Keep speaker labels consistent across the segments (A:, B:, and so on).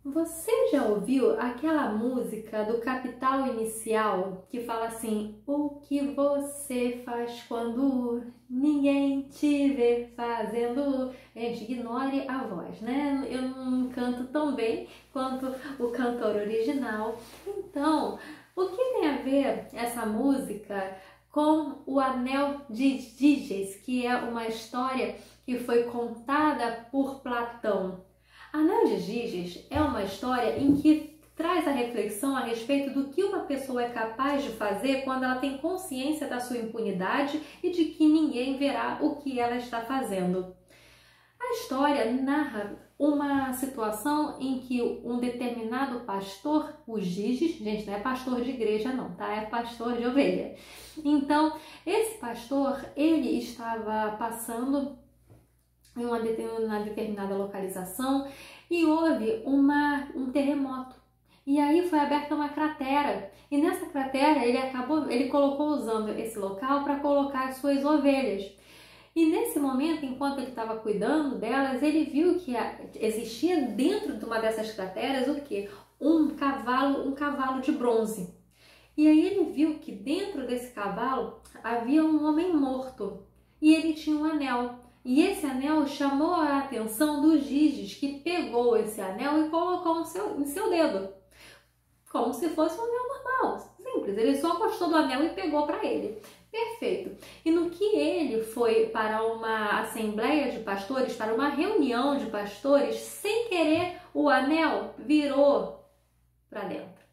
A: Você já ouviu aquela música do Capital Inicial que fala assim: o que você faz quando ninguém te vê fazendo? Gente, ignore a voz, né? Eu não canto tão bem quanto o cantor original. Então, o que tem a ver essa música com o Anel de Giges, que é uma história que foi contada por Platão? Anel de Giges é uma história em que traz a reflexão a respeito do que uma pessoa é capaz de fazer quando ela tem consciência da sua impunidade e de que ninguém verá o que ela está fazendo. A história narra uma situação em que um determinado pastor, o Giges, gente, não é pastor de igreja não, tá? É pastor de ovelha. Então, esse pastor, ele estava passando em uma determinada localização e houve um terremoto. E aí foi aberta uma cratera. E nessa cratera ele colocou usando esse local para colocar as suas ovelhas. E nesse momento, enquanto ele estava cuidando delas, ele viu que existia dentro de uma dessas crateras o quê? Um cavalo de bronze. E aí ele viu que dentro desse cavalo havia um homem morto. E ele tinha um anel. E esse anel chamou a atenção do Giges, que pegou esse anel e colocou em seu dedo, como se fosse um anel normal, simples. Ele só gostou do anel e pegou para ele. Perfeito. E no que ele foi para uma assembleia de pastores, para uma reunião de pastores, sem querer, o anel virou para dentro.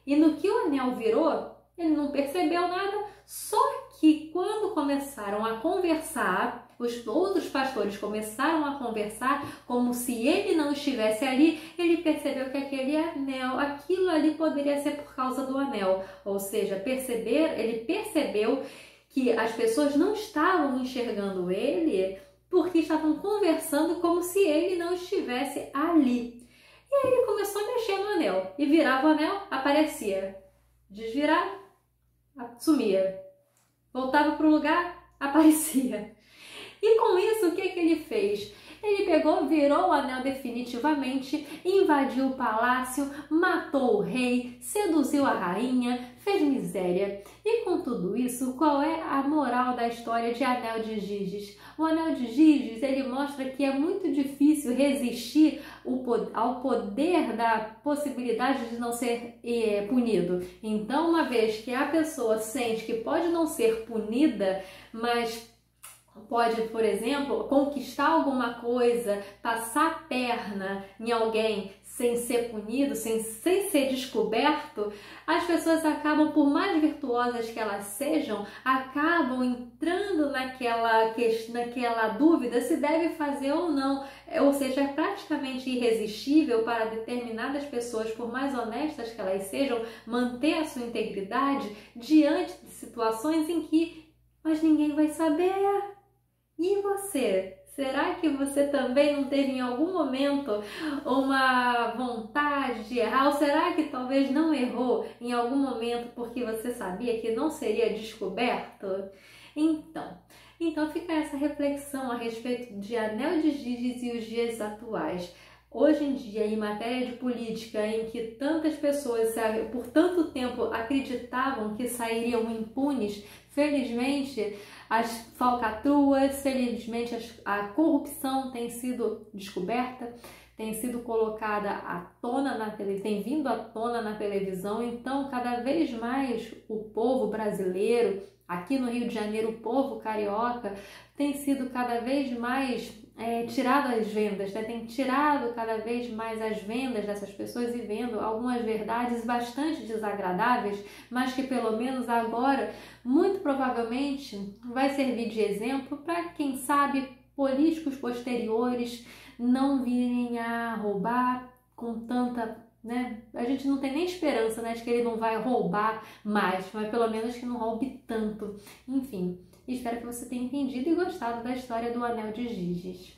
A: E no que o anel virou, ele não percebeu nada, só que quando começaram a conversar, os outros pastores começaram a conversar como se ele não estivesse ali, ele percebeu que aquele anel, aquilo ali poderia ser por causa do anel. Ou seja, ele percebeu que as pessoas não estavam enxergando ele porque estavam conversando como se ele não estivesse ali. E aí ele começou a mexer no anel e virava o anel, aparecia. Desvirava, sumia. Voltava para o lugar, aparecia. E com isso, o que ele fez? Ele pegou, virou o anel definitivamente, invadiu o palácio, matou o rei, seduziu a rainha, fez miséria. E com tudo isso, qual é a moral da história de Anel de Giges? O Anel de Giges, ele mostra que é muito difícil resistir ao poder da possibilidade de não ser punido. Então, uma vez que a pessoa sente que pode não ser punida, mas pode, por exemplo, conquistar alguma coisa, passar a perna em alguém sem ser punido, sem ser descoberto, as pessoas acabam, por mais virtuosas que elas sejam, acabam entrando naquela dúvida se deve fazer ou não. Ou seja, é praticamente irresistível para determinadas pessoas, por mais honestas que elas sejam, manter a sua integridade diante de situações em que mas ninguém vai saber. E você? Será que você também não teve em algum momento uma vontade de errar? Ou será que talvez não errou em algum momento porque você sabia que não seria descoberto? Então fica essa reflexão a respeito de Anel de Giges e os dias atuais. Hoje em dia, em matéria de política, em que tantas pessoas por tanto tempo acreditavam que sairiam impunes, felizmente as falcatruas, felizmente a corrupção tem sido descoberta, tem sido colocada à tona na televisão, tem vindo à tona na televisão. Então, cada vez mais o povo brasileiro, aqui no Rio de Janeiro, o povo carioca, tem sido cada vez mais tirado as vendas, né? Tem tirado cada vez mais as vendas dessas pessoas e vendo algumas verdades bastante desagradáveis, mas que pelo menos agora, muito provavelmente, vai servir de exemplo para, quem sabe, políticos posteriores não virem a roubar com tanta, né? A gente não tem nem esperança, né, de que ele não vai roubar mais, mas pelo menos que não roube tanto. Enfim, espero que você tenha entendido e gostado da história do Anel de Giges.